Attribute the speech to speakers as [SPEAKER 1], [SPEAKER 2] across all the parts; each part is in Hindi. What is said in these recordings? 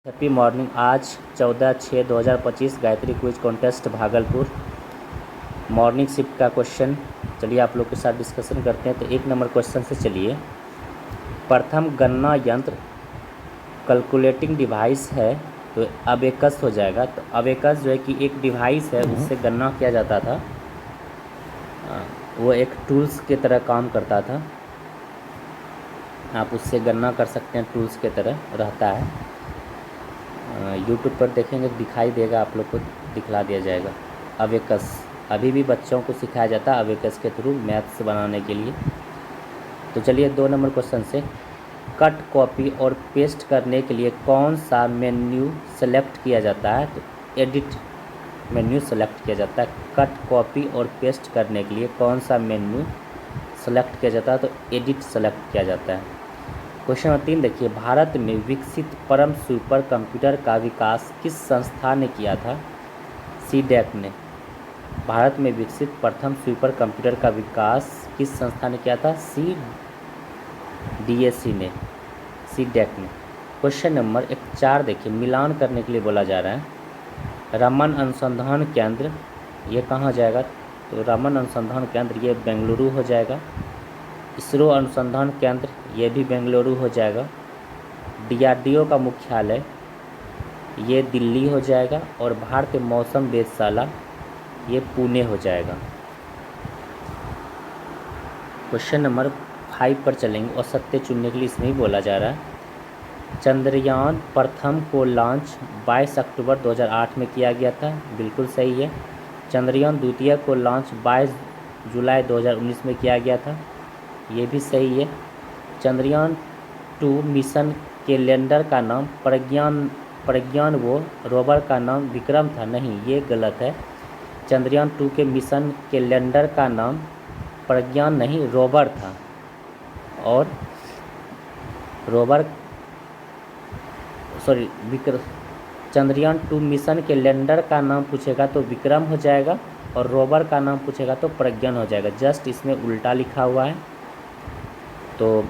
[SPEAKER 1] Happy morning. आज 14/6/2025 Gayatri quiz contest Bhagalpur morning shift का क्वेश्चन। चलिए आप लोग के साथ डिस्कशन करते हैं। तो 1 नंबर क्वेश्चन से चलिए। प्रथम गणना यंत्र कैलकुलेटिंग डिवाइस है तो अबेकस हो जाएगा। तो अबेकस जो है कि एक डिवाइस है, उससे गणना किया जाता था। वो एक टूल्स की तरह काम करता था। आप उससे गणना कर सकते हैं, टूल्स की तरह रहता है। यूट्यूब पर देखेंगे दिखाई देगा, आप लोग को दिखला दिया जाएगा। अबेकस अभी भी बच्चों को सिखाया जाता है अबेकस के थ्रू मैथ्स बनाने के लिए। तो चलिए 2 नंबर क्वेश्चन से। कट, कॉपी और पेस्ट करने के लिए कौन सा मेन्यू सेलेक्ट किया जाता है? तो एडिट मेन्यू सेलेक्ट किया जाता है। कट, कॉपी और पेस्ट करने के लिए कौन सा मेन्यू सेलेक्ट किया जाता है? तो एडिट सेलेक्ट किया जाता है। क्वेश्चन नंबर 3 देखिए। भारत में विकसित परम सुपर कंप्यूटर का विकास किस संस्था ने किया था? सीडैक ने। भारत में विकसित प्रथम सुपर कंप्यूटर का विकास किस संस्था ने किया था? सीडीएसी ने, सीडैक ने। क्वेश्चन नंबर 4 देखिए। मिलान करने के लिए बोला जा रहा है। रमन अनुसंधान केंद्र ये कहाँ जाएगा? तो रमन अनुसंधान केंद्र ये बेंगलुरु हो जाएगा। इसरो अनुसंधान केंद्र ये भी बेंगलुरु हो जाएगा। डीआरडीओ का मुख्यालय ये दिल्ली हो जाएगा। और भारतीय मौसम वेधशाला ये पुणे हो जाएगा। क्वेश्चन नंबर 5 पर चलेंगे और सत्य चुनने के लिए इसमें ही बोला जा रहा है। चंद्रयान प्रथम को लॉन्च 22 अक्टूबर 2008 में किया गया था। बिल्कुल सही है। चंद्रयान द्वितीय को लॉन्च 22 जुलाई 2019 में किया गया था। ये भी सही है। चंद्रयान 2 मिशन के लैंडर का नाम प्रज्ञान वो रोवर का नाम विक्रम था। नहीं, ये गलत है। चंद्रयान 2 के मिशन के लैंडर का नाम प्रज्ञान नहीं रोवर था। और रोवर चंद्रयान 2 मिशन के लैंडर का नाम पूछेगा तो विक्रम हो जाएगा, और रोवर का नाम पूछेगा तो प्रज्ञान हो जाएगा। जस्ट इसमें उल्टा लिखा हुआ है। तो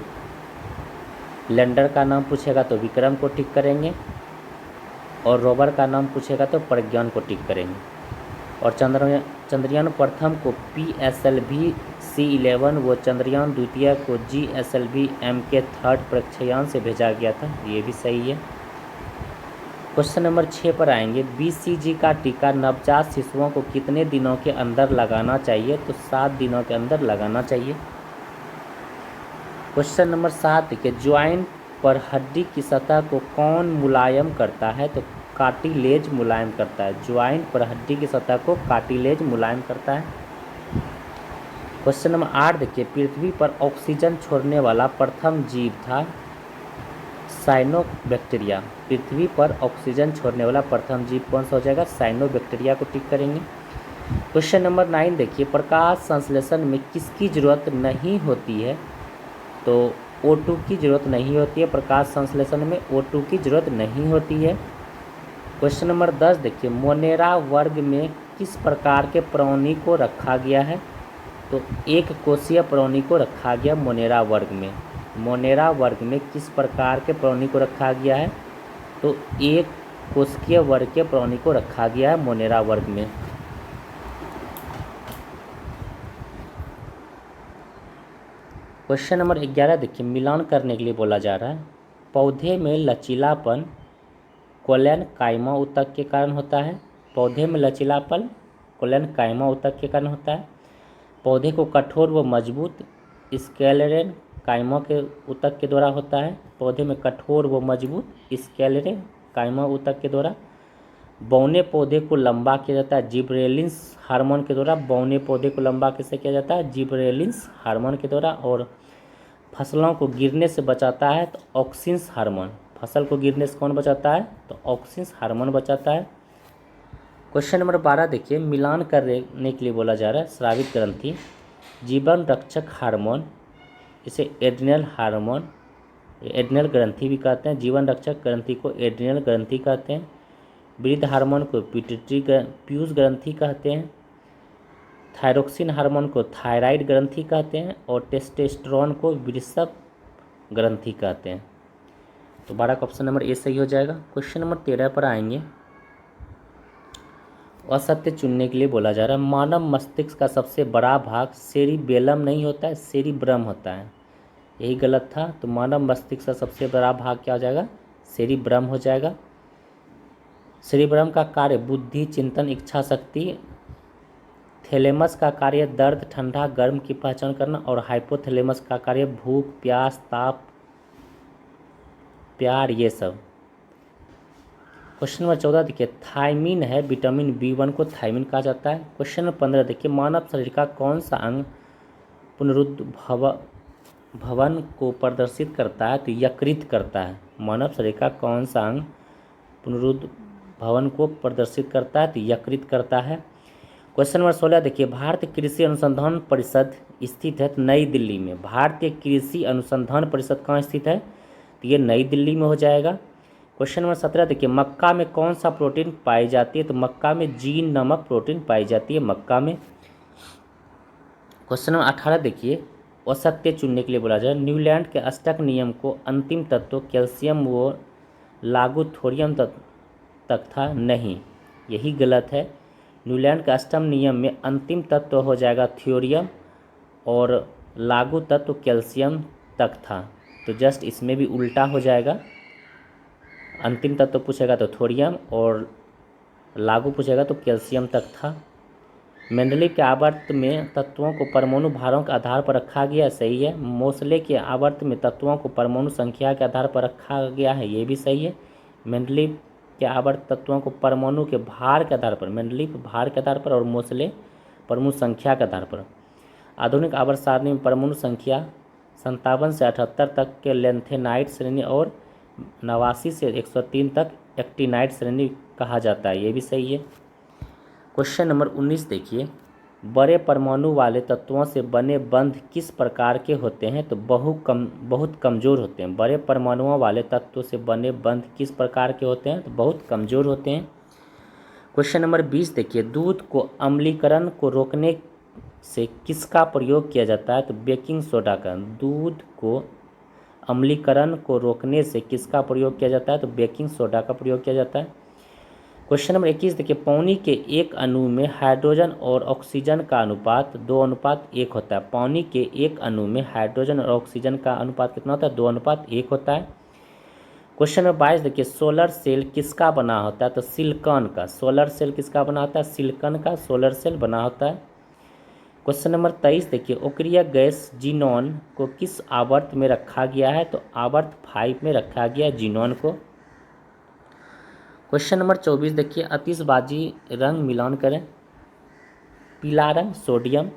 [SPEAKER 1] लैंडर का नाम पूछेगा तो विक्रम को टिक करेंगे, और रोवर का नाम पूछेगा तो प्रज्ञान को टिक करेंगे। और चंद्रयान प्रथम को PSLV C11 व चंद्रयान द्वितीय को GSLV MK थर्ड प्रक्षेपयान से भेजा गया था। ये भी सही है। क्वेश्चन नंबर 6 पर आएंगे। BCG का टीका नवजात शिशुओं को कितने दिनों के अंदर लगाना चाहिए? तो 7 दिनों के अंदर लगाना चाहिए। क्वेश्चन नंबर 7 देखिए। ज्वाइंट पर हड्डी की सतह को कौन मुलायम करता है? तो कार्टिलेज मुलायम करता है। ज्वाइंट पर हड्डी की सतह को कार्टिलेज मुलायम करता है। क्वेश्चन नंबर 8 देखिए। पृथ्वी पर ऑक्सीजन छोड़ने वाला प्रथम जीव था साइनोबैक्टीरिया। पृथ्वी पर ऑक्सीजन छोड़ने वाला प्रथम जीव कौन सा हो जाएगा? साइनोबैक्टीरिया को टिक करेंगे। क्वेश्चन नंबर 9 देखिए। प्रकाश संश्लेषण में किसकी जरूरत नहीं होती है? तो O2 की ज़रूरत नहीं होती है। प्रकाश संश्लेषण में O2 की ज़रूरत नहीं होती है। क्वेश्चन नंबर 10 देखिए। मोनेरा वर्ग में किस प्रकार के प्राणी को रखा गया है? तो एक कोशीय प्राणी को रखा गया मोनेरा वर्ग में। मोनेरा वर्ग में किस प्रकार के प्राणी को रखा गया है? तो एक कोशिकीय वर्ग के प्राणी को रखा गया है मोनेरा वर्ग में। क्वेश्चन नंबर 11 देखिए। मिलान करने के लिए बोला जा रहा है। पौधे में लचीलापन कोलन कायमा ऊतक के कारण होता है। पौधे में लचीलापन कोलन कायमा ऊतक के कारण होता है। पौधे को कठोर व मजबूत स्क्लेरन कायमा के ऊतक के द्वारा होता है। पौधे में कठोर व मजबूत स्क्लेरन कायमा ऊतक के द्वारा। बौने पौधे को लंबा किया जाता है जिबरेलिंस हार्मोन के द्वारा। बौने पौधे को लंबा कैसे किया जाता है? जिबरेलिंस हार्मोन के द्वारा। और फसलों को गिरने से बचाता है तो ऑक्सिन्स हार्मोन। फसल को गिरने से कौन बचाता है? तो ऑक्सिन्स हार्मोन बचाता है। क्वेश्चन नंबर 12 देखिए। मिलान करने के लिए बोला जा रहा है। स्रावित ग्रंथि जीवन रक्षक हार्मोन, इसे एड्रिनल हार्मोन, एड्रिनल ग्रंथि भी कहते हैं। जीवन रक्षक ग्रंथि को एड्रिनल ग्रंथि कहते हैं। वृद्ध हार्मोन को पीयूष ग्रंथि कहते हैं। थायरोक्सिन हार्मोन को थायराइड ग्रंथि कहते हैं। और टेस्टोस्टेरोन को वृषभ ग्रंथि कहते हैं। तो 12 का ऑप्शन नंबर ए सही हो जाएगा। क्वेश्चन नंबर 13 पर आएंगे। असत्य चुनने के लिए बोला जा रहा है। मानव मस्तिष्क का सबसे बड़ा भाग सेरिबेलम नहीं होता है, सेरिब्रम होता है। यही गलत था। तो मानव मस्तिष्क का सबसे बड़ा भाग क्या हो जाएगा? सेरिब्रम हो जाएगा। सेरिब्रम का कार्य बुद्धि, चिंतन, इच्छा शक्ति। थैलेमस का कार्य दर्द, ठंडा, गर्म की पहचान करना। और हाइपोथैलेमस का कार्य भूख, प्यास, ताप, प्यार, ये सब। क्वेश्चन नंबर 14 देखिए, थायमीन है विटामिन B1 को थायमीन कहा जाता है। क्वेश्चन नंबर 15 देखिए, मानव शरीर का कौन सा अंग पुनरुद्भवन को प्रदर्शित करता है? तो यकृत करता है। मानव शरीर का कौन सा अंग पुनरुद्भवन को प्रदर्शित करता है? तो यकृत करता है। क्वेश्चन नंबर 16 देखिए, भारतीय कृषि अनुसंधान परिषद स्थित है नई दिल्ली में। भारतीय कृषि अनुसंधान परिषद कहाँ स्थित है? तो ये नई दिल्ली में हो जाएगा। क्वेश्चन नंबर 17 देखिए, मक्का में कौन सा प्रोटीन पाई जाती है? तो मक्का में जीन नामक प्रोटीन पाई जाती है मक्का में। क्वेश्चन नंबर 18 देखिए, असत्य चुनने के लिए बोला जाए। न्यूलैंड के अष्टक नियम को अंतिम तत्व कैल्शियम व लागू थोरियम तक था नहीं, यही गलत है। न्यूलैंड के अष्टम नियम में अंतिम तत्व हो जाएगा थ्योरियम और लागू तत्व कैल्शियम तक था। तो जस्ट इसमें भी उल्टा हो जाएगा। अंतिम तत्व पूछेगा तो थोरियम और लागू पूछेगा तो कैल्शियम तक था। मेंडलीव के आवर्त में तत्वों को परमाणु भारों के आधार पर रखा गया, सही है। मोसले के आवर्त में तत्वों को परमाणु संख्या के आधार पर रखा गया है, ये भी सही है। मेंडलीव के आवर्त तत्वों को परमाणु के भार के आधार पर, मेंडलीव भार के आधार पर और मोसले परमाणु संख्या के आधार पर। आधुनिक आवर्त सारणी में परमाणु संख्या 57 से 78 तक के लेंथेनाइट श्रेणी और 89 से 103 तक एक्टिनाइट श्रेणी कहा जाता है, ये भी सही है। क्वेश्चन नंबर 19 देखिए, बड़े परमाणु वाले तत्वों से बने बंध किस प्रकार के होते हैं? तो बहुत कमज़ोर होते हैं। बड़े परमाणुओं वाले तत्वों से बने बंध किस प्रकार के होते हैं? तो बहुत कमज़ोर होते हैं। क्वेश्चन नंबर 20 देखिए, दूध को अम्लीकरण को रोकने से किसका प्रयोग किया जाता है? तो बेकिंग सोडा का। दूध को अम्लीकरण को रोकने से किसका प्रयोग किया जाता है? तो बेकिंग सोडा का प्रयोग किया जाता है। क्वेश्चन नंबर 21 देखिए, पानी के एक अणु में हाइड्रोजन और ऑक्सीजन का अनुपात 2:1 होता है। पानी के एक अणु में हाइड्रोजन और ऑक्सीजन का अनुपात कितना होता है? 2:1 होता है। क्वेश्चन नंबर 22 देखिए, सोलर सेल किसका बना होता है? तो सिलिकॉन का। सोलर सेल किसका बना होता है? सिलिकॉन का सोलर सेल बना होता है। क्वेश्चन नंबर 23 देखिए, ओक्रिया गैस जीनोन को किस आवर्त में रखा गया है? तो आवर्त 5 में रखा गया जीनोन को। क्वेश्चन नंबर 24 देखिए, आतिशबाजी रंग मिलान करें। पीला रंग सोडियम,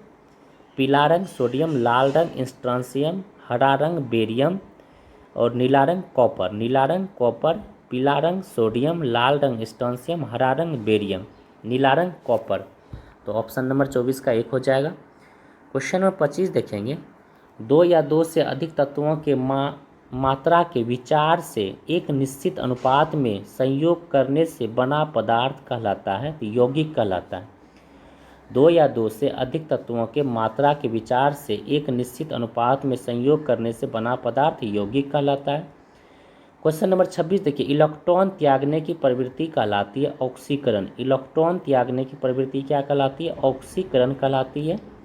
[SPEAKER 1] पीला रंग सोडियम, लाल रंग स्ट्रांसियम, हरा रंग बेरियम और नीला रंग कॉपर। नीला रंग कॉपर, पीला रंग सोडियम, लाल रंग स्ट्रांसियम, हरा रंग बेरियम, नीला रंग कॉपर। तो ऑप्शन नंबर 24 का 1 हो जाएगा। क्वेश्चन नंबर 25 देखेंगे, 2 या 2 से अधिक तत्वों के मात्रा के विचार से एक निश्चित अनुपात में संयोग करने से बना पदार्थ कहलाता है, तो यौगिक कहलाता है। 2 या 2 से अधिक तत्वों के मात्रा के विचार से एक निश्चित अनुपात में संयोग करने से बना पदार्थ यौगिक कहलाता है। क्वेश्चन नंबर 26 देखिए, इलेक्ट्रॉन त्यागने की प्रवृत्ति कहलाती है ऑक्सीकरण। इलेक्ट्रॉन त्यागने की प्रवृत्ति क्या कहलाती है? ऑक्सीकरण कहलाती है।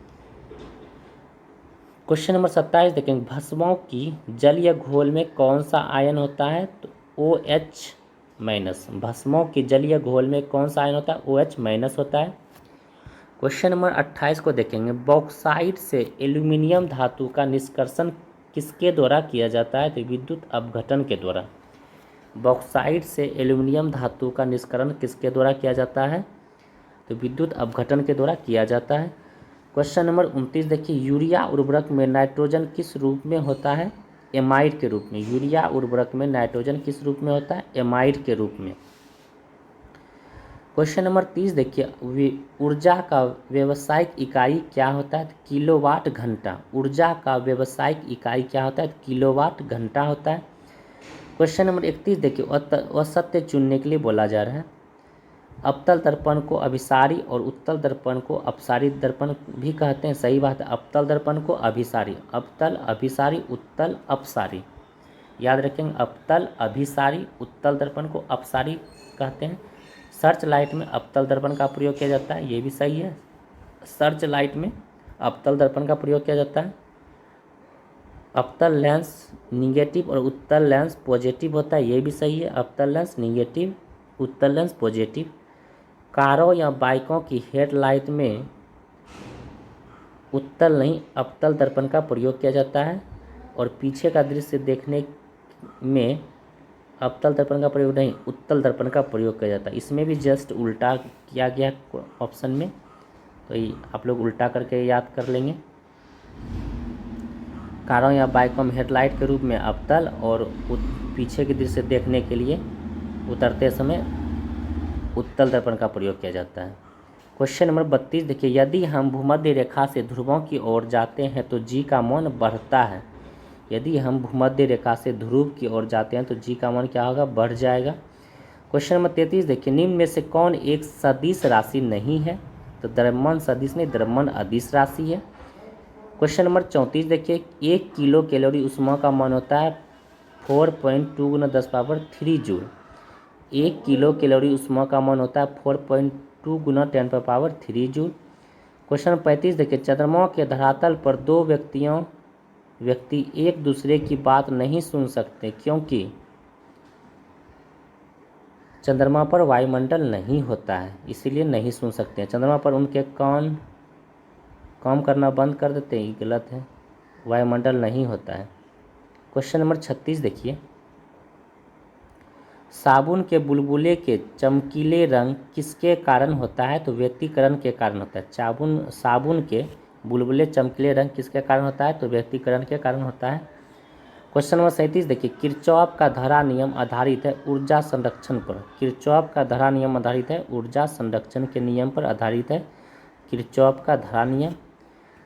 [SPEAKER 1] क्वेश्चन नंबर 27 देखेंगे, भस्मों की जलीय घोल में कौन सा आयन होता है? तो OH-। भस्मों के जलीय घोल में कौन सा आयन होता है? OH- होता है। क्वेश्चन नंबर 28 को देखेंगे, बॉक्साइट से एल्यूमिनियम धातु का निष्कर्षण किसके द्वारा किया जाता है? तो विद्युत अपघटन के द्वारा। बॉक्साइट से एल्यूमिनियम धातु का निष्करण किसके द्वारा किया जाता है? तो विद्युत अपघटन के द्वारा किया जाता है। क्वेश्चन नंबर 29 देखिए, यूरिया उर्वरक में नाइट्रोजन किस रूप में होता है? एमाइड के रूप में। यूरिया उर्वरक में नाइट्रोजन किस रूप में होता है? एमाइड के रूप में। क्वेश्चन नंबर 30 देखिए, ऊर्जा का व्यावसायिक इकाई क्या होता है? किलोवाट घंटा। ऊर्जा का व्यावसायिक इकाई क्या होता है? किलोवाट घंटा होता है। क्वेश्चन नंबर 31 देखिए, असत्य चुनने के लिए बोला जा रहा है। अवतल दर्पण को अभिसारी और उत्तल दर्पण को अपसारी दर्पण भी कहते हैं, सही बात है। अवतल दर्पण को अभिसारी, अवतल, अभिसारी, उत्तल, अपसारी। याद रखेंगे, अवतल अभिसारी, उत्तल दर्पण को अपसारी कहते हैं। सर्च लाइट में अवतल दर्पण का प्रयोग किया जाता है, ये भी सही है। सर्च लाइट में अवतल दर्पण का प्रयोग किया जाता है। अवतल लेंस निगेटिव और उत्तल लेंस पॉजिटिव होता है, ये भी सही है। अवतल लेंस निगेटिव, उत्तल लेंस पॉजिटिव। कारों या बाइकों की हेडलाइट में उत्तल नहीं अवतल दर्पण का प्रयोग किया जाता है, और पीछे का दृश्य देखने में अवतल दर्पण का प्रयोग नहीं उत्तल दर्पण का प्रयोग किया जाता है। इसमें भी जस्ट उल्टा किया गया ऑप्शन में, तो ये आप लोग उल्टा करके याद कर लेंगे। कारों या बाइकों में हेडलाइट के रूप में अवतल और पीछे के दृश्य देखने के लिए उतरते समय उत्तल दर्पण का प्रयोग किया जाता है। क्वेश्चन नंबर 32 देखिए, यदि हम भूमध्य रेखा से ध्रुवों की ओर जाते हैं तो जी का मान बढ़ता है। यदि हम भूमध्य रेखा से ध्रुव की ओर जाते हैं तो जी का मान क्या होगा, बढ़ जाएगा। क्वेश्चन नंबर 33 देखिए, निम्न में से कौन एक सदिश राशि नहीं है, तो द्रव्यमान सदिश नहीं द्रव्यमान अदिश राशि है। क्वेश्चन नंबर 34 देखिए, 1 किलो कैलोरी ऊष्मा का मान होता है 4.2 × 10³ जूल। 1 किलो कैलोरी ऊष्मा का मान होता है 4.2 × 10³ जूल। क्वेश्चन नंबर 35 देखिए, चंद्रमा के धरातल पर दो व्यक्ति एक दूसरे की बात नहीं सुन सकते क्योंकि चंद्रमा पर वायुमंडल नहीं होता है, इसीलिए नहीं सुन सकते हैं। चंद्रमा पर उनके कान काम करना बंद कर देते हैं, ये गलत है, वायुमंडल नहीं होता है। क्वेश्चन नंबर 36 देखिए, साबुन के बुलबुले के चमकीले रंग किसके कारण होता है, तो व्यतिकरण के कारण होता है। साबुन के बुलबुले चमकीले रंग किसके कारण होता है, तो व्यतिकरण के कारण होता है। क्वेश्चन नंबर 37 देखिए, किरचॉफ का धारा नियम आधारित है ऊर्जा संरक्षण पर। किरचॉफ का धारा नियम आधारित है ऊर्जा संरक्षण के नियम पर आधारित है किरचॉफ का धारा नियम।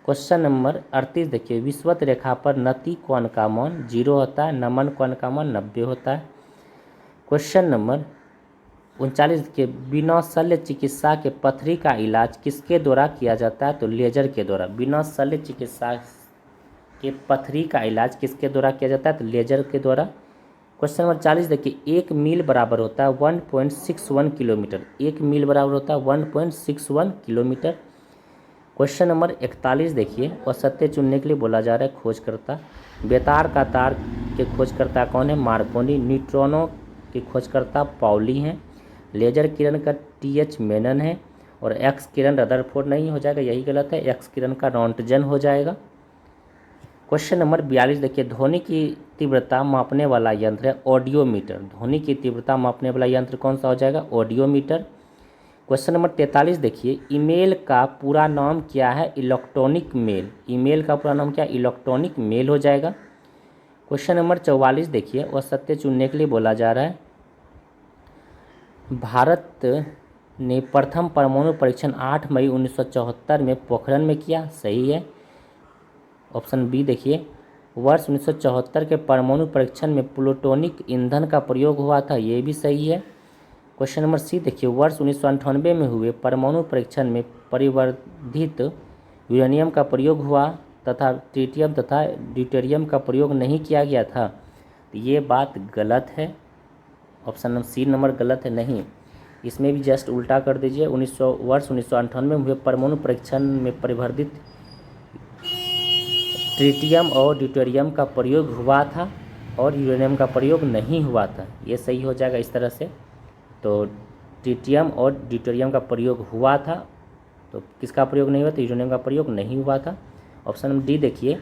[SPEAKER 1] क्वेश्चन नंबर 38 देखिए, विषुवत रेखा पर नति कोण का मान 0 होता है, नमन कोण का मान 90 होता है। क्वेश्चन नंबर 39 के बिना शल्य चिकित्सा के पथरी का इलाज किसके द्वारा किया जाता है, तो लेजर के द्वारा। बिना शल्य चिकित्सा के पथरी का इलाज किसके द्वारा किया जाता है, तो लेजर के द्वारा। क्वेश्चन नंबर 40 देखिए, 1 मील बराबर होता है 1.61 किलोमीटर। 1 मील बराबर होता है 1.61 किलोमीटर। क्वेश्चन नंबर 41 देखिए, औसत्य चुनने के लिए बोला जा रहा है खोजकर्ता। बेतार का तार के खोजकर्ता कौन है, मार्कोनी। न्यूट्रॉनों के खोजकर्ता पाउली हैं। लेजर किरण का TH मेनन है, और एक्स किरण रदरफोर्ड नहीं हो जाएगा, यही गलत है, एक्स किरण का रॉन्टजन हो जाएगा। क्वेश्चन नंबर 42 देखिए, ध्वनि की तीव्रता मापने वाला यंत्र है ऑडियोमीटर। ध्वनि की तीव्रता मापने वाला यंत्र कौन सा हो जाएगा, ऑडियोमीटर। क्वेश्चन नंबर 43 देखिए, ईमेल का पूरा नाम क्या है, इलेक्ट्रॉनिक मेल। ईमेल का पूरा नाम क्या है, इलेक्ट्रॉनिक मेल हो जाएगा। क्वेश्चन नंबर 44 देखिए, औसत्य चुनने के लिए बोला जा रहा है, भारत ने प्रथम परमाणु परीक्षण 8 मई 1974 में पोखरण में किया, सही है। ऑप्शन बी देखिए, वर्ष 1974 के परमाणु परीक्षण में प्लूटोनिक ईंधन का प्रयोग हुआ था, ये भी सही है। क्वेश्चन नंबर सी देखिए, वर्ष 1998 में हुए परमाणु परीक्षण में परिवर्धित यूरेनियम का प्रयोग हुआ तथा ट्रिटियम तथा ड्यूटेरियम का प्रयोग नहीं किया गया था, तो ये बात गलत है। ऑप्शन नंबर सी नंबर गलत है, नहीं, इसमें भी जस्ट उल्टा कर दीजिए। वर्ष 1998 में हुए परमाणु परीक्षण में परिवर्धित ट्रिटियम और ड्यूटेरियम का प्रयोग हुआ था और यूरेनियम का प्रयोग नहीं हुआ था, ये सही हो जाएगा इस तरह से। तो ट्रिटियम और ड्यूटेरियम का प्रयोग हुआ था, तो किसका प्रयोग नहीं हुआ, तो यूरेनियम का प्रयोग नहीं हुआ था। ऑप्शन नंबर डी देखिए,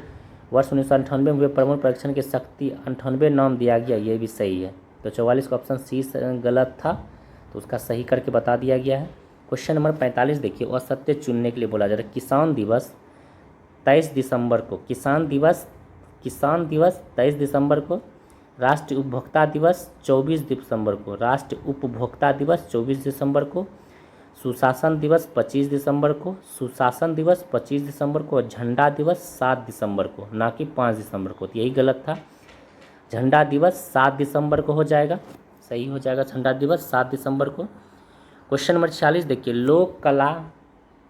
[SPEAKER 1] वर्ष 1998 में हुए परमाणु परीक्षण की शक्ति 98 नाम दिया गया, ये भी सही है। तो 44 का ऑप्शन सी गलत था, तो उसका सही करके बता दिया गया है। क्वेश्चन नंबर 45 देखिए, असत्य चुनने के लिए बोला जा रहा है, किसान दिवस 23 दिसंबर को, किसान दिवस 23 दिसंबर को, राष्ट्रीय उपभोक्ता दिवस 24 दिसंबर को, राष्ट्रीय उपभोक्ता दिवस 24 दिसंबर को, सुशासन दिवस 25 दिसंबर को, सुशासन दिवस 25 दिसंबर को, झंडा दिवस 7 दिसंबर को, ना कि 5 दिसंबर को, तो यही गलत था। झंडा दिवस 7 दिसंबर को हो जाएगा, सही हो जाएगा, झंडा दिवस 7 दिसंबर को। क्वेश्चन नंबर 46 देखिए, लोक कला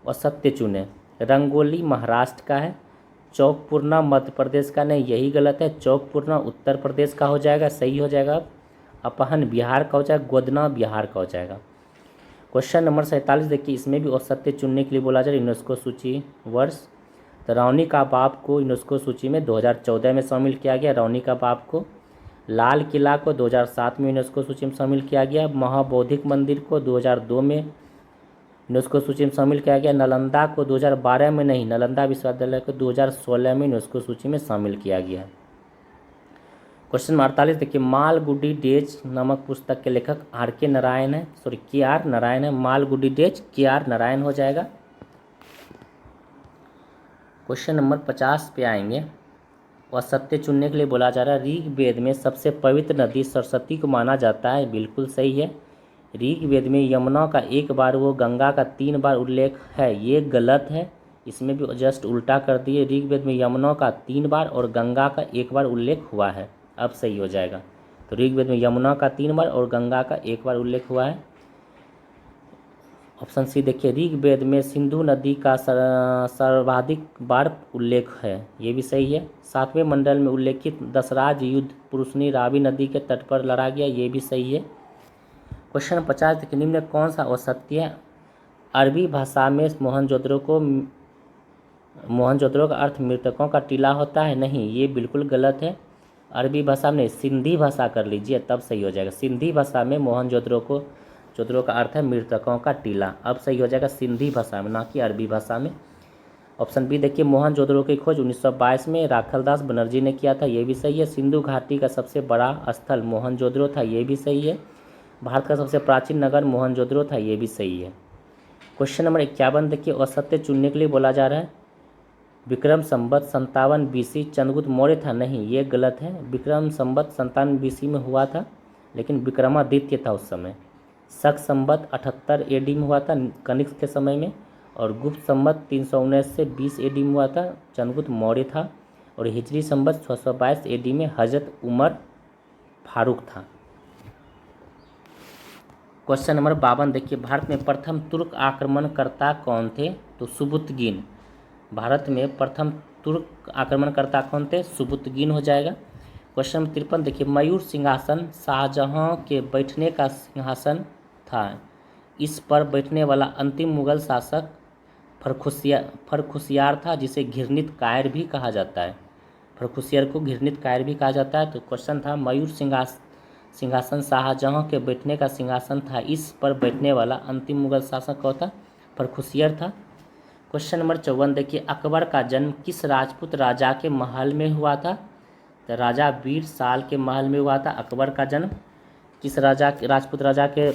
[SPEAKER 1] और सत्य चुने। रंगोली महाराष्ट्र का है, चौकपुरना मध्य प्रदेश का नहीं, यही गलत है। चौकपुरना उत्तर प्रदेश का हो जाएगा, सही हो जाएगा। अपहन बिहार का हो जाएगा, गोदना बिहार का हो जाएगा। क्वेश्चन नंबर 47 देखिए, इसमें भी औसत्य चुनने के लिए बोला जाए यूनेस्को सूची वर्ष। तो रौनी का बाप को यूनेस्को सूची में 2014 में शामिल किया गया। रौनी का बाप को। लाल किला को 2007 में यूनेस्को सूची में शामिल किया गया। महाबौद्धिक मंदिर को 2002 में यूनेस्को सूची में शामिल किया गया। नालंदा को 2012 में नहीं, नालंदा विश्वविद्यालय को 2016 में यूनेस्को सूची में शामिल किया गया। क्वेश्चन नंबर 48 देखिए, मालगुडी डेज नामक पुस्तक के लेखक के आर नारायण है। मालगुडी डेज KR नारायण हो जाएगा। क्वेश्चन नंबर 50 पे आएंगे। औसत्य चुनने के लिए बोला जा रहा है, ऋग्वेद में सबसे पवित्र नदी सरस्वती को माना जाता है, बिल्कुल सही है। ऋग्वेद में यमुना का एक बार वो गंगा का 3 बार उल्लेख है, ये गलत है। इसमें भी जस्ट उल्टा कर दिए, ऋग्वेद में यमुना का 3 बार और गंगा का 1 बार उल्लेख हुआ है, अब सही हो जाएगा। तो ऋग्वेद में यमुना का 3 बार और गंगा का 1 बार उल्लेख हुआ है। ऑप्शन सी देखिए, ऋग्वेद में सिंधु नदी का सर्वाधिक बार उल्लेख है, ये भी सही है। 7वें मंडल में उल्लेखित दशराज युद्ध पुरुषनी रावी नदी के तट पर लड़ा गया, ये भी सही है। क्वेश्चन 50 देखिए, निम्न में कौन सा औसत्य है? अरबी भाषा में मोहनजोदड़ो का अर्थ मृतकों का टीला होता है, नहीं, ये बिल्कुल गलत है। अरबी भाषा में सिंधी भाषा कर लीजिए, तब सही हो जाएगा। सिंधी भाषा में मोहनजोदड़ो का अर्थ है मृतकों का टीला, अब सही हो जाएगा सिंधी भाषा में, ना कि अरबी भाषा में। ऑप्शन बी देखिए, मोहनजोदड़ो की खोज 1922 में राखलदास बनर्जी ने किया था, ये भी सही है। सिंधु घाटी का सबसे बड़ा स्थल मोहनजोदड़ो था, ये भी सही है। भारत का सबसे प्राचीन नगर मोहनजोदड़ो था, ये भी सही है। क्वेश्चन नंबर 51 देखिए, औसत्य चुनने के लिए बोला जा रहा है, विक्रम संवत 57 BC चंद्रगुप्त मौर्य था, नहीं, ये गलत है। विक्रम संवत 57 BC में हुआ था, लेकिन विक्रमादित्य था उस समय। शक संवत 78 AD में हुआ था, कनिष्क के समय में। और गुप्त संवत 319 से 20 AD में हुआ था, चंद्रगुप्त मौर्य था। और हिजरी संवत 622 AD में हजरत उमर फारूक था। क्वेश्चन नंबर 52 देखिए, भारत में प्रथम तुर्क आक्रमणकर्ता कौन थे? तो सुबुतगिन। भारत में प्रथम तुर्क आक्रमणकर्ता कौन थे? सुबुतगिन हो जाएगा। क्वेश्चन नंबर 53 देखिए, मयूर सिंहासन शाहजहां के बैठने का सिंहासन था, इस पर बैठने वाला अंतिम मुगल शासक फर्रुखसियार था, जिसे घृणित कायर भी कहा जाता है। फर्रुखसियार को घृणित कायर भी कहा जाता है। तो क्वेश्चन था, मयूर सिंहासन शाहजहां के बैठने का सिंहासन था, इस पर बैठने वाला अंतिम मुगल शासक कौन था? फर्रुखसियार था। क्वेश्चन नंबर 54 देखिए, अकबर का जन्म किस राजपूत राजा के महल में हुआ था? तो राजा वीर साल के महल में हुआ था अकबर का जन्म। किस राजपूत राजा के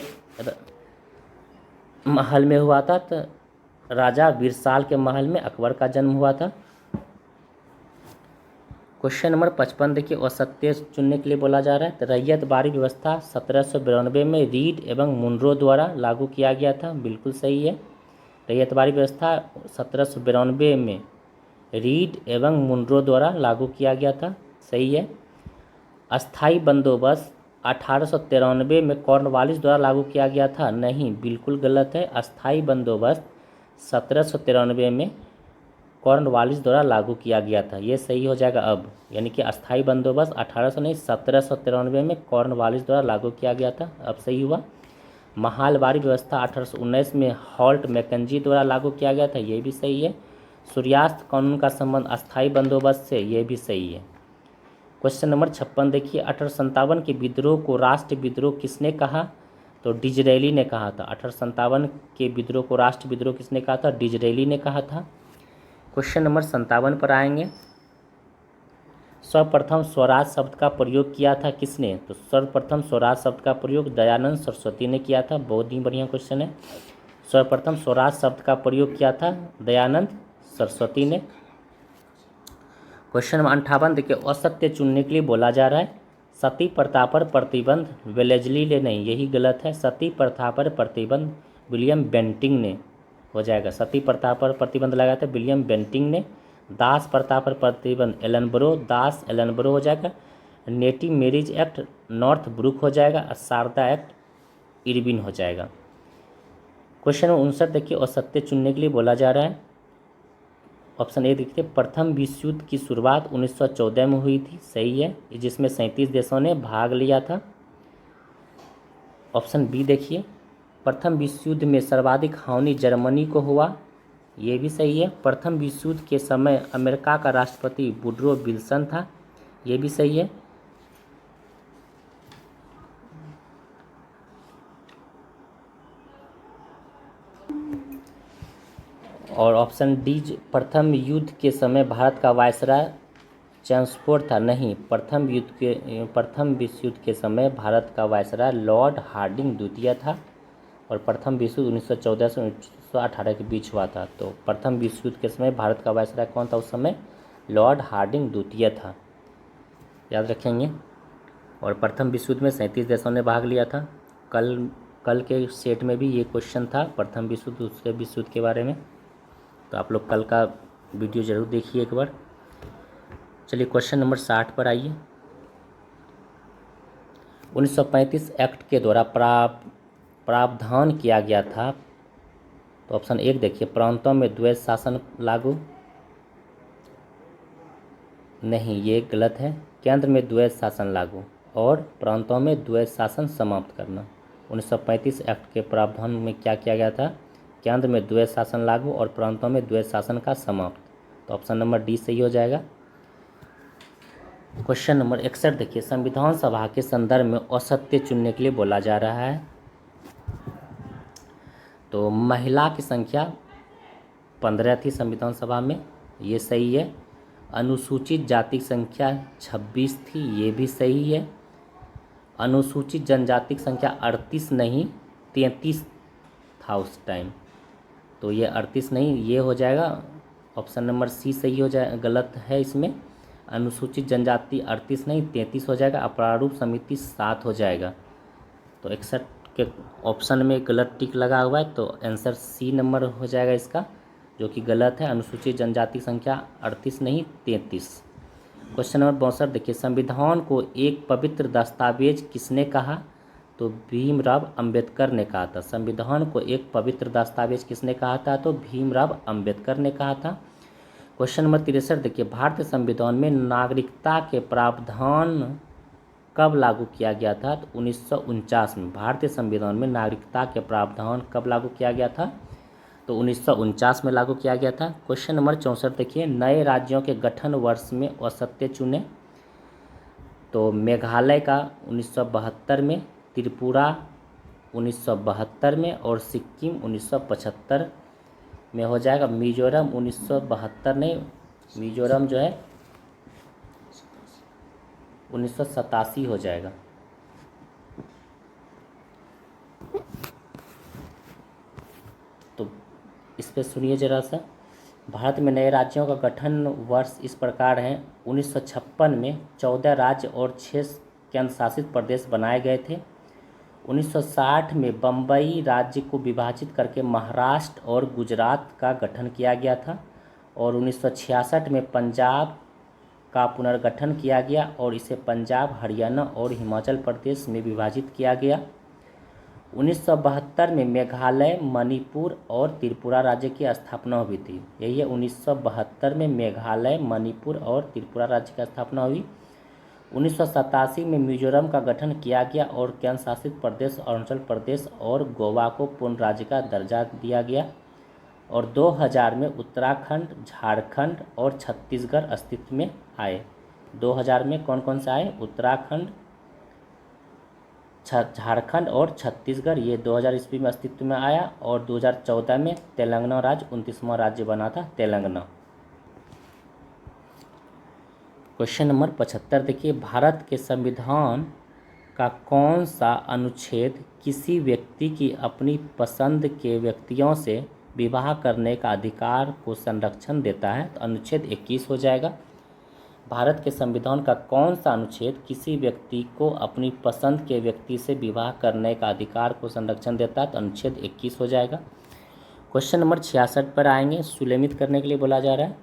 [SPEAKER 1] महल में हुआ था? तो राजा वीरसाल के महल में अकबर का जन्म हुआ था। क्वेश्चन नंबर 55 देखिए, औसत्य चुनने के लिए बोला जा रहा है, तो रैयत बारी व्यवस्था 1792 में रीड एवं मुनरो द्वारा लागू किया गया था, बिल्कुल सही है। रैयत बारी व्यवस्था 1792 में रीड एवं मुनरो द्वारा लागू किया गया था, सही है। अस्थाई बंदोबस्त 1893 में कॉर्नवालिस द्वारा लागू किया गया था, नहीं, बिल्कुल गलत है। अस्थाई बंदोबस्त 1793 में कॉर्नवालिस द्वारा लागू किया गया था, ये सही हो जाएगा अब। यानी कि अस्थाई बंदोबस्त 1793 में कॉर्नवालिस द्वारा लागू किया गया था, अब सही हुआ। महालबारी व्यवस्था 1819 में हॉल्ट मैकेंजी द्वारा लागू किया गया था, ये भी सही है। सूर्यास्त कानून का संबंध अस्थाई बंदोबस्त से, ये भी सही है। क्वेश्चन नंबर 56 देखिए, 1857 के विद्रोह को राष्ट्र विद्रोह किसने कहा? तो डिजरेली ने कहा था। 1857 के विद्रोह को राष्ट्र विद्रोह किसने कहा था? डिजरेली ने कहा था। क्वेश्चन नंबर 57 पर आएंगे, सर्वप्रथम स्वराज शब्द का प्रयोग किया था किसने? तो सर्वप्रथम स्वराज शब्द का प्रयोग दयानंद सरस्वती ने किया था, बहुत ही बढ़िया क्वेश्चन है। सर्वप्रथम स्वराज शब्द का प्रयोग किया था दयानंद सरस्वती ने। क्वेश्चन नंबर 58 देखिए, असत्य चुनने के लिए बोला जा रहा है, सती प्रथा पर प्रतिबंध वेलेजली ने, नहीं, यही गलत है। सती प्रथा पर प्रतिबंध विलियम बेंटिंग ने हो जाएगा। सती प्रथा पर प्रतिबंध लगाया था विलियम बेंटिंग ने। दास प्रथा पर प्रतिबंध दास एलनब्रो हो जाएगा। नेटिव मैरिज एक्ट नॉर्थ ब्रुक हो जाएगा। शारदा एक्ट इरविन हो जाएगा। क्वेश्चन नंबर 59 देखिए, असत्य चुनने के लिए बोला जा रहा है, ऑप्शन ए देखिए, प्रथम विश्व युद्ध की शुरुआत 1914 में हुई थी, सही है, जिसमें 37 देशों ने भाग लिया था। ऑप्शन बी देखिए, प्रथम विश्व युद्ध में सर्वाधिक हानि जर्मनी को हुआ, ये भी सही है। प्रथम विश्व युद्ध के समय अमेरिका का राष्ट्रपति वुडरो विल्सन था, ये भी सही है। और ऑप्शन डी, प्रथम युद्ध के समय भारत का वायसराय चैम्सफोर्ड था, नहीं, प्रथम विश्व युद्ध के समय भारत का वायसराय लॉर्ड हार्डिंग द्वितीय था, और प्रथम विश्व युद्ध 1914 से 1918 के बीच हुआ था। तो प्रथम विश्व युद्ध के समय भारत का वायसराय कौन था उस समय? लॉर्ड हार्डिंग द्वितीय था, याद रखेंगे। और प्रथम विश्व युद्ध में 37 देशों ने भाग लिया था। कल के सेट में भी ये क्वेश्चन था प्रथम विश्व युद्ध, दूसरे विश्व युद्ध के बारे में, तो आप लोग कल का वीडियो ज़रूर देखिए एक बार। चलिए क्वेश्चन नंबर 60 पर आइए। 1935 एक्ट के द्वारा प्रावधान किया गया था, तो ऑप्शन एक देखिए, प्रांतों में द्वैध शासन लागू, नहीं, ये गलत है। केंद्र में द्वैध शासन लागू और प्रांतों में द्वैध शासन समाप्त करना। 1935 एक्ट के प्रावधान में क्या किया गया था? केंद्र में द्वैध शासन लागू और प्रांतों में द्वैध शासन का समाप्त, तो ऑप्शन नंबर डी सही हो जाएगा। क्वेश्चन नंबर 61 देखिए, संविधान सभा के संदर्भ में औसत्य चुनने के लिए बोला जा रहा है, तो महिला की संख्या 15 थी संविधान सभा में, ये सही है। अनुसूचित जाति की संख्या 26 थी, ये भी सही है। अनुसूचित जनजाति की संख्या 38 नहीं 33 था उस टाइम, तो ये 38 नहीं, ये हो जाएगा ऑप्शन नंबर सी सही हो जाए, गलत है इसमें। अनुसूचित जनजाति 38 नहीं 33 हो जाएगा, अपरारूप समिति 7 हो जाएगा। तो 61 के ऑप्शन में गलत टिक लगा हुआ है, तो आंसर सी नंबर हो जाएगा इसका, जो कि गलत है। अनुसूचित जनजाति संख्या 38 नहीं 33। क्वेश्चन नंबर 62 देखिए, संविधान को एक पवित्र दस्तावेज किसने कहा? तो भीमराव अंबेडकर ने कहा था। संविधान को एक पवित्र दस्तावेज किसने कहा था? तो भीमराव अंबेडकर ने कहा था। क्वेश्चन नंबर 63 देखिए, भारतीय संविधान में नागरिकता के प्रावधान कब लागू किया गया था? तो 1949 में। भारतीय संविधान में नागरिकता के प्रावधान कब लागू किया गया था? तो 1949 में लागू किया गया था। क्वेश्चन नंबर 64 देखिए, नए राज्यों के गठन वर्ष में औसत्य चुने, तो मेघालय का 1972 में, त्रिपुरा 1972 में और सिक्किम 1975 में हो जाएगा। मिजोरम 1972 नहीं, मिजोरम जो है 1987 हो जाएगा। तो इस पे सुनिए जरा सा। भारत में नए राज्यों का गठन वर्ष इस प्रकार है। 1956 में 14 राज्य और 6 केंद्र शासित प्रदेश बनाए गए थे। 1960 में बम्बई राज्य को विभाजित करके महाराष्ट्र और गुजरात का गठन किया गया था, और 1966 में पंजाब का पुनर्गठन किया गया और इसे पंजाब, हरियाणा और हिमाचल प्रदेश में विभाजित किया गया। 1972 में मेघालय, मणिपुर और त्रिपुरा राज्य की स्थापना हुई थी। यही है, 1972 में मेघालय, मणिपुर और त्रिपुरा राज्य की स्थापना हुई। 1987 में मिजोरम का गठन किया गया और केंद्र शासित प्रदेश अरुणाचल प्रदेश और गोवा को पूर्ण राज्य का दर्जा दिया गया। और 2000 में उत्तराखंड, झारखंड और छत्तीसगढ़ अस्तित्व में आए। 2000 में कौन कौन से आए? उत्तराखंड, झारखंड और छत्तीसगढ़, ये 2000 ईस्वी में अस्तित्व में आया। और 2014 में तेलंगाना राज्य 29वां राज्य बना था, तेलंगाना। क्वेश्चन नंबर 75 देखिए, भारत के संविधान का कौन सा अनुच्छेद किसी व्यक्ति की अपनी पसंद के व्यक्तियों से विवाह करने का अधिकार को संरक्षण देता है? तो अनुच्छेद 21 हो जाएगा। भारत के संविधान का कौन सा अनुच्छेद किसी व्यक्ति को अपनी पसंद के व्यक्ति से विवाह करने का अधिकार को संरक्षण देता है? तो अनुच्छेद 21 हो जाएगा। क्वेश्चन नंबर 66 पर आएंगे। सुलेमित करने के लिए बोला जा रहा है।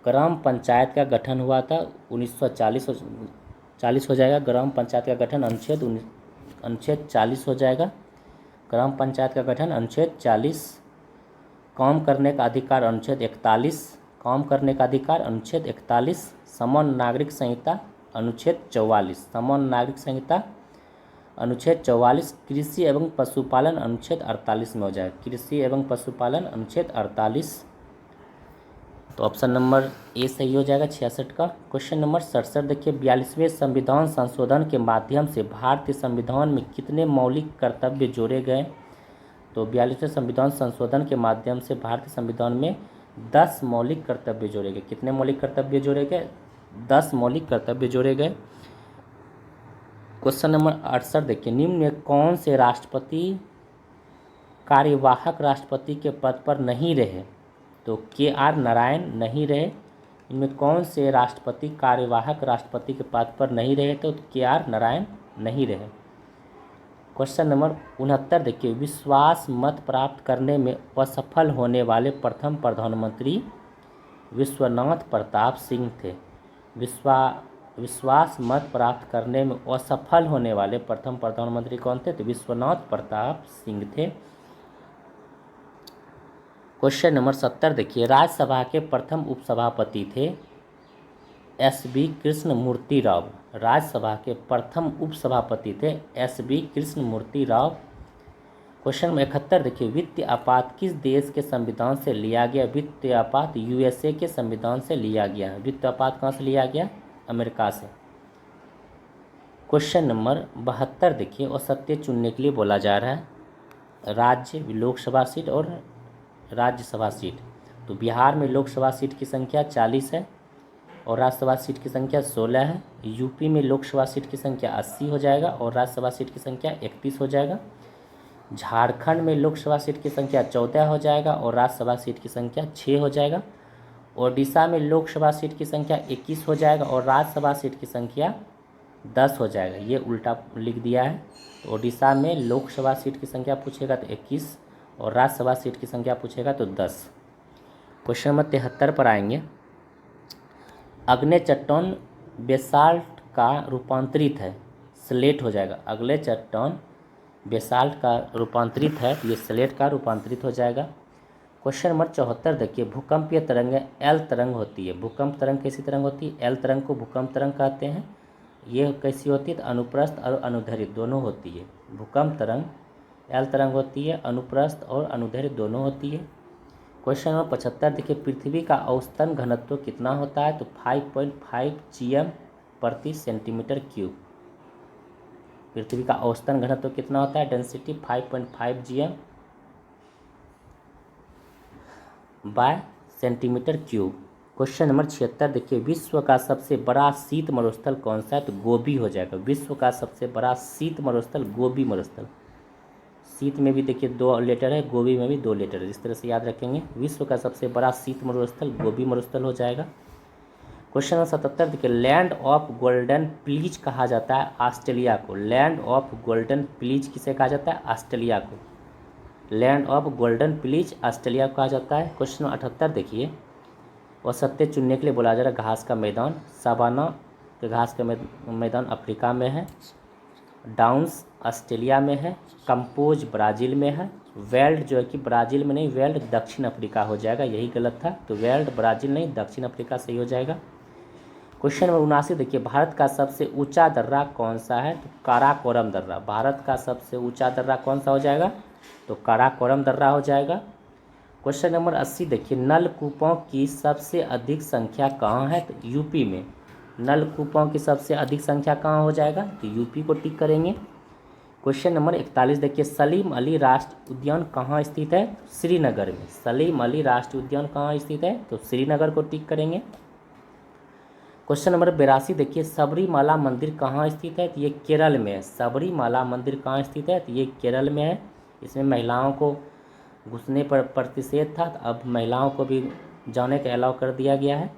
[SPEAKER 1] ग्राम पंचायत का गठन हुआ था 1940 हो जाएगा। ग्राम पंचायत का गठन अनुच्छेद 40 हो जाएगा। ग्राम पंचायत का गठन अनुच्छेद 40। काम करने का अधिकार अनुच्छेद 41। काम करने का अधिकार अनुच्छेद 41, समान नागरिक संहिता अनुच्छेद 44, समान नागरिक संहिता अनुच्छेद 44, कृषि एवं पशुपालन अनुच्छेद 48 में हो जाएगा, कृषि एवं पशुपालन अनुच्छेद 48। तो ऑप्शन नंबर ए सही हो जाएगा 66 का। क्वेश्चन नंबर 67 देखिए, 42वें संविधान संशोधन के माध्यम से भारतीय संविधान में कितने मौलिक कर्तव्य जोड़े गए? तो 42वें संविधान संशोधन के माध्यम से भारतीय संविधान में 10 मौलिक कर्तव्य जोड़े गए। कितने मौलिक कर्तव्य जोड़े गए? 10 मौलिक कर्तव्य जोड़े गए। क्वेश्चन नंबर 68 देखिए, निम्न में कौन से राष्ट्रपति कार्यवाहक राष्ट्रपति के पद पर नहीं रहे? तो KR नारायण नहीं रहे। इनमें कौन से राष्ट्रपति कार्यवाहक राष्ट्रपति के पद पर नहीं रहे? तो KR नारायण नहीं रहे। क्वेश्चन नंबर 69 देखिए, विश्वास मत प्राप्त करने में असफल होने वाले प्रथम प्रधानमंत्री विश्वनाथ प्रताप सिंह थे। विश्वास मत प्राप्त करने में असफल होने वाले प्रथम प्रधानमंत्री कौन थे? तो विश्वनाथ प्रताप सिंह थे। क्वेश्चन नंबर 70 देखिए, राज्यसभा के प्रथम उपसभापति थे SB कृष्णमूर्ति राव। राज्यसभा के प्रथम उपसभापति थे SB Krishnamurthy Rao. Question number 71 देखिए, वित्तीय आपात किस देश के संविधान से लिया गया? वित्तीय आपात USA के संविधान से लिया गया है। वित्तीय आपात कहाँ से लिया गया? अमेरिका से। क्वेश्चन नंबर 72 देखिए, असत्य चुनने के लिए बोला जा रहा है राज्य, लोकसभा सीट और राज्यसभा सीट। तो बिहार में लोकसभा सीट की संख्या 40 है और राज्यसभा सीट की संख्या 16 है। यूपी में लोकसभा सीट की संख्या 80 हो जाएगा और राज्यसभा सीट की संख्या 31 हो जाएगा। झारखंड में लोकसभा सीट की संख्या 14 हो जाएगा और राज्यसभा सीट की संख्या 6 हो जाएगा। ओडिशा में लोकसभा सीट की संख्या 21 हो जाएगा और राज्यसभा सीट की संख्या 10 हो जाएगा। ये उल्टा लिख दिया है। तो ओडिशा में लोकसभा सीट की संख्या पूछेगा तो 21 और राज्यसभा सीट की संख्या पूछेगा तो 10। क्वेश्चन नंबर 73 पर आएंगे, अग्नेय चट्टान बेसाल्ट का रूपांतरित है, स्लेट हो जाएगा। अगले चट्टान बेसाल्ट का रूपांतरित है तो ये स्लेट का रूपांतरित हो जाएगा। क्वेश्चन नंबर 74 देखिए, भूकंपीय तरंगें L तरंग होती है। भूकंप तरंग कैसी तरंग होती है? L तरंग को भूकंप तरंग कहते हैं। ये कैसी होती है? तो अनुप्रस्थ और अनुदैर्ध्य दोनों होती है। भूकंप तरंग L तरंग होती है, अनुप्रस्थ और अनुदैर्ध्य दोनों होती है। क्वेश्चन नंबर 75 देखिए, पृथ्वी का औसतन घनत्व कितना होता है? तो 5.5 GM प्रति सेंटीमीटर क्यूब। पृथ्वी का औसतन घनत्व कितना होता है? Density 5.5 GM by centimetre cube. Question number 76 देखिए, विश्व का सबसे बड़ा शीत मरुस्थल कौन सा है? तो गोबी हो जाएगा। विश्व का सबसे बड़ा शीत मरुस्थल गोबी मरुस्थल। शीत में भी देखिए 2 लेटर है, गोबी में भी 2 लेटर है। इस तरह से याद रखेंगे। विश्व का सबसे बड़ा शीत मरुस्थल गोबी मरुस्थल हो जाएगा। क्वेश्चन नंबर 77 देखिए, लैंड ऑफ गोल्डन प्लीज कहा जाता है ऑस्ट्रेलिया को। लैंड ऑफ गोल्डन प्लीज किसे कहा जाता है? ऑस्ट्रेलिया को। Land of golden please Australia को कहा जाता है। क्वेश्चन नंबर 78 देखिए, औसत्य चुनने के लिए बोला जा रहा है घास का मैदान। सावाना के घास का मैदान अफ्रीका में है, डाउन्स ऑस्ट्रेलिया में है, कंपोज ब्राज़ील में है, वेल्ड जो है कि ब्राज़ील में नहीं, वेल्ड दक्षिण अफ्रीका हो जाएगा। यही गलत था। तो वेल्ड ब्राज़ील नहीं, दक्षिण अफ्रीका सही हो जाएगा। क्वेश्चन नंबर 79 देखिए, भारत का सबसे ऊंचा दर्रा कौन सा है? तो काराकोरम दर्रा। भारत का सबसे ऊंचा दर्रा कौन सा हो जाएगा? तो काराकोरम दर्रा हो जाएगा। क्वेश्चन नंबर 80 देखिए, नलकूपों की सबसे अधिक संख्या कहाँ है? तो यूपी में। नलकूपों की सबसे अधिक संख्या कहाँ हो जाएगा? तो यूपी को टिक करेंगे। क्वेश्चन नंबर 41 देखिए, सलीम अली राष्ट्रीय उद्यान कहाँ स्थित है? श्रीनगर में। सलीम अली राष्ट्रीय उद्यान कहाँ स्थित है? तो श्रीनगर को टिक करेंगे। क्वेश्चन नंबर 82 देखिए, सबरीमाला मंदिर कहाँ स्थित है? तो ये केरल में है। सबरीमाला मंदिर कहाँ स्थित है? तो ये केरल में है। इसमें महिलाओं को घुसने पर प्रतिषेध था, तो अब महिलाओं को भी जाने का अलाउ कर दिया गया है।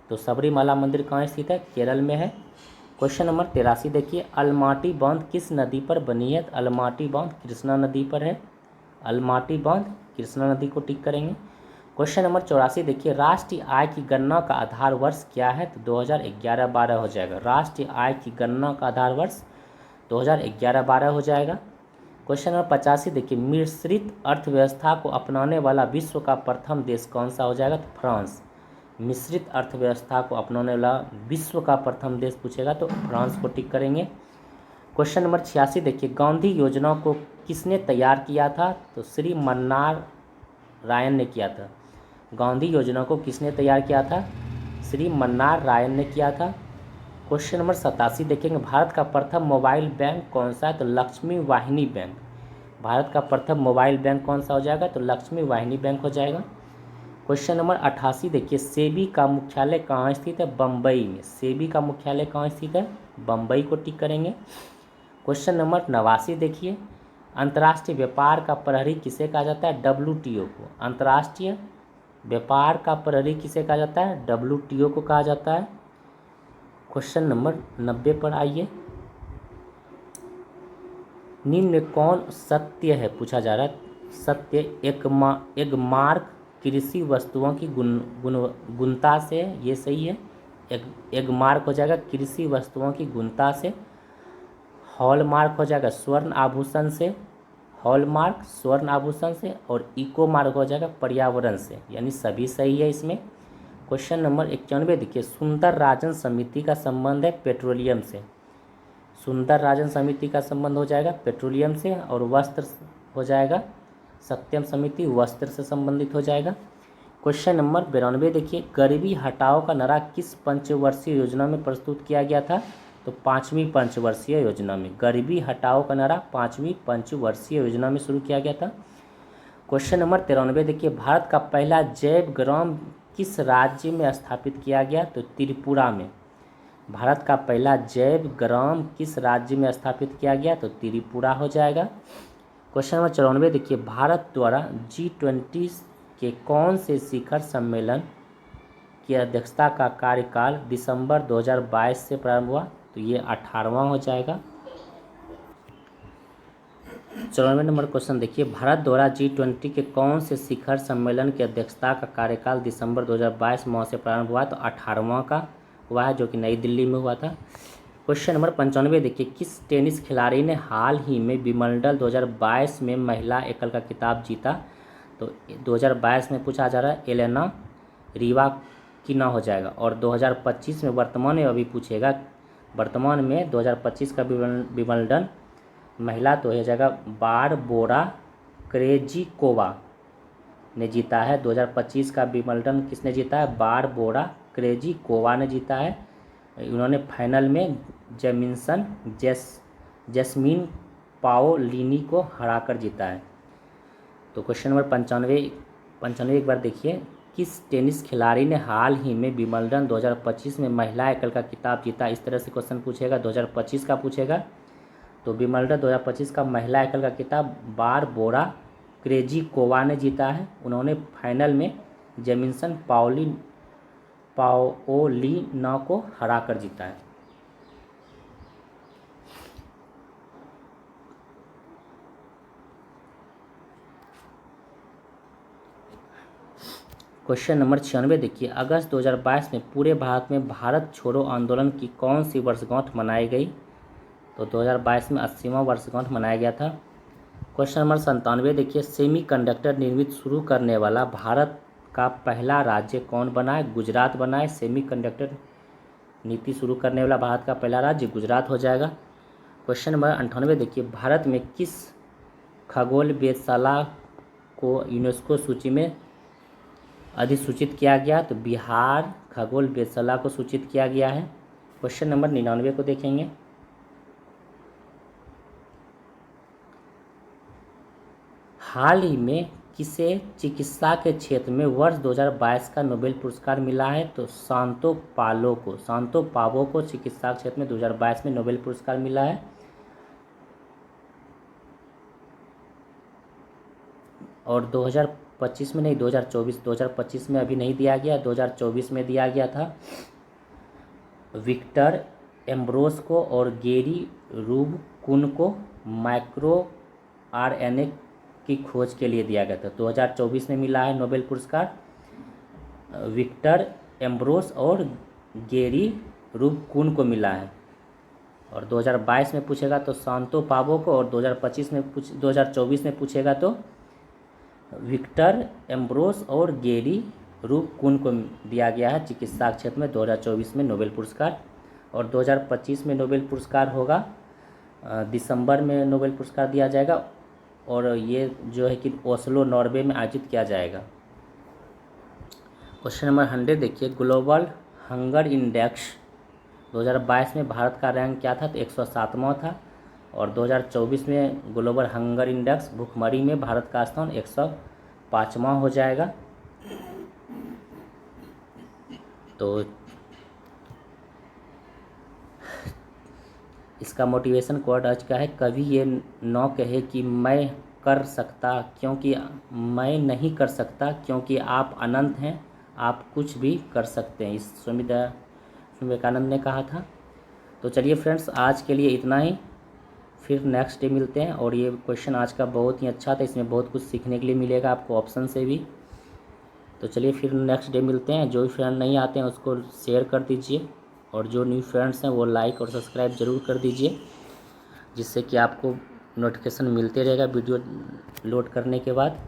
[SPEAKER 1] तो सबरीमाला मंदिर कहाँ स्थित है? केरल में है। क्वेश्चन नंबर 83 देखिए, अलमाटी बांध किस नदी पर बनी है? अलमाटी बांध कृष्णा नदी पर है। अलमाटी बांध कृष्णा नदी को टिक करेंगे। क्वेश्चन नंबर 84 देखिए, राष्ट्रीय आय की गणना का आधार वर्ष क्या है? तो 2011-12 हो जाएगा। राष्ट्रीय आय की गणना का आधार वर्ष 2011-12 हो जाएगा। क्वेश्चन नंबर 85 देखिए, मिश्रित अर्थव्यवस्था को अपनाने वाला विश्व का प्रथम देश कौन सा हो जाएगा? तो फ्रांस। मिश्रित अर्थव्यवस्था को अपनाने वाला विश्व का प्रथम देश पूछेगा तो फ्रांस को टिक करेंगे। क्वेश्चन नंबर 86 देखिए, गांधी योजना को किसने तैयार किया था? तो श्री मन्नार रायन ने किया था। गांधी योजना को किसने तैयार किया था? श्री मन्नार रायन ने किया था। क्वेश्चन नंबर 87 देखेंगे, भारत का प्रथम मोबाइल बैंक कौन सा है? तो लक्ष्मी वाहिनी बैंक। भारत का प्रथम मोबाइल बैंक कौन सा हो जाएगा? तो लक्ष्मी वाहिनी बैंक हो जाएगा। क्वेश्चन नंबर 88 देखिए, सेबी का मुख्यालय कहाँ स्थित है? बम्बई में। सेबी का मुख्यालय कहाँ स्थित है? बम्बई को टिक करेंगे। क्वेश्चन नंबर 89 देखिए, अंतर्राष्ट्रीय व्यापार का प्रहरी किसे कहा जाता है? WTO को। अंतर्राष्ट्रीय व्यापार का प्रहरी किसे कहा जाता है? WTO को कहा जाता है। क्वेश्चन नंबर 90 पर आइए, निम्न में कौन सत्य है पूछा जा रहा है। सत्य एगमार्क कृषि वस्तुओं की गुणवत्ता से, ये सही है। एगमार्क हो जाएगा कृषि वस्तुओं की गुणवत्ता से। हॉलमार्क हो जाएगा स्वर्ण आभूषण से। हॉलमार्क स्वर्ण आभूषण से। और इको मार्क हो जाएगा पर्यावरण से, यानी सभी सही है इसमें। क्वेश्चन नंबर 91 देखिए, सुंदर राजन समिति का संबंध है पेट्रोलियम से। सुंदर राजन समिति का संबंध हो जाएगा पेट्रोलियम से। और वस्त्र हो जाएगा सत्यम समिति, वस्त्र से संबंधित हो जाएगा। क्वेश्चन नंबर 92 देखिए, गरीबी हटाओ का नारा किस पंचवर्षीय योजना में प्रस्तुत किया गया था? तो 5वीं पंचवर्षीय योजना में। गरीबी हटाओ का नारा 5वीं पंचवर्षीय योजना में शुरू किया गया था। क्वेश्चन नंबर 93 देखिए, भारत का पहला जैव ग्राम किस राज्य में स्थापित किया गया? तो त्रिपुरा में। भारत का पहला जैव ग्राम किस राज्य में स्थापित किया गया? तो त्रिपुरा हो जाएगा। क्वेश्चन नंबर 94 देखिए, भारत द्वारा G20 के कौन से शिखर सम्मेलन की अध्यक्षता का कार्यकाल दिसंबर 2022 से प्रारंभ हुआ? तो ये 18वां हो जाएगा। 94 नंबर क्वेश्चन देखिए, भारत द्वारा G20 के कौन से शिखर सम्मेलन की अध्यक्षता का कार्यकाल दिसंबर 2022 माह से प्रारंभ हुआ? तो 18वां का हुआ है, जो कि नई दिल्ली में हुआ था। क्वेश्चन नंबर 95 देखिए, किस टेनिस खिलाड़ी ने हाल ही में विंबलडन 2022 में महिला एकल का खिताब जीता? तो 2022 में पूछा जा रहा है एलेना रीवाकिना हो जाएगा। और 2025 में वर्तमान में अभी पूछेगा, वर्तमान में 2025 का विंबलडन महिला तो हो जाएगा बारबोरा क्रेजिकोवा ने जीता है। 2025 का विंबलडन किसने जीता है? बारबोरा क्रेजिकोवा ने जीता है। उन्होंने फाइनल में जैस्मीन पाओलिनी को हराकर जीता है। तो क्वेश्चन नंबर 95 एक बार देखिए, किस टेनिस खिलाड़ी ने हाल ही में विंबलडन 2025 में महिला एकल का खिताब जीता? इस तरह से क्वेश्चन पूछेगा, 2025 का पूछेगा। तो विंबलडन 2025 का महिला एकल का खिताब बारबोरा क्रेजिकोवा ने जीता है। उन्होंने फाइनल में जैस्मीन पाओलिना को हराकर जीता है। क्वेश्चन नंबर 96 देखिए, अगस्त 2022 में पूरे भारत में भारत छोड़ो आंदोलन की कौन सी वर्षगांठ मनाई गई? तो 2022 में 80वां वर्षगांठ मनाया गया था। क्वेश्चन नंबर 97 देखिए, सेमीकंडक्टर निर्मित शुरू करने वाला भारत का पहला राज्य कौन बना है? गुजरात बना है। सेमीकंडक्टर नीति शुरू करने वाला भारत का पहला राज्य गुजरात हो जाएगा। क्वेश्चन नंबर 98 देखिए, भारत में किस खगोल वेधशाला को यूनेस्को सूची में अधिसूचित किया गया? तो बिहार खगोल वेधशाला को सूचित किया गया है। क्वेश्चन नंबर 99 को देखेंगे, हाल ही में किसे चिकित्सा के क्षेत्र में वर्ष 2022 का नोबेल पुरस्कार मिला है? तो सांतो पावो को चिकित्सा के क्षेत्र में 2022 में नोबेल पुरस्कार मिला है। और 2025 में नहीं, 2024-2025 में अभी नहीं दिया गया, 2024 में दिया गया था। विक्टर एम्ब्रोस को और गेरी रूबकुन को माइक्रो RNA की खोज के लिए दिया गया था। 2024 में मिला है नोबेल पुरस्कार विक्टर एम्ब्रोस और गेरी रूबकुन को मिला है। और 2022 में पूछेगा तो सांतो पावो को, और 2024 में पूछेगा तो विक्टर एम्ब्रोस और गेरी रूप-कुन को दिया गया है चिकित्सा क्षेत्र में 2024 में नोबेल पुरस्कार। और 2025 में नोबेल पुरस्कार होगा, दिसंबर में नोबेल पुरस्कार दिया जाएगा और ये जो है कि ओस्लो नॉर्वे में आयोजित किया जाएगा। क्वेश्चन नंबर 100 देखिए, ग्लोबल हंगर इंडेक्स 2022 में भारत का रैंक क्या था? तो 107वां था। और 2024 में ग्लोबल हंगर इंडेक्स भूखमरी में भारत का स्थान 105वां हो जाएगा। तो इसका मोटिवेशन कोट आज का है, कभी ये न कहे कि मैं कर सकता क्योंकि मैं नहीं कर सकता, क्योंकि आप अनंत हैं, आप कुछ भी कर सकते हैं। इस स्वामी विवेकानंद ने कहा था। तो चलिए फ्रेंड्स, आज के लिए इतना ही, फिर नेक्स्ट डे मिलते हैं। और ये क्वेश्चन आज का बहुत ही अच्छा था, इसमें बहुत कुछ सीखने के लिए मिलेगा आपको ऑप्शन से भी। तो चलिए फिर नेक्स्ट डे मिलते हैं। जो भी फ्रेंड नहीं आते हैं उसको शेयर कर दीजिए, और जो न्यू फ्रेंड्स हैं वो लाइक और सब्सक्राइब ज़रूर कर दीजिए, जिससे कि आपको नोटिफिकेशन मिलते रहेगा वीडियो लोड करने के बाद।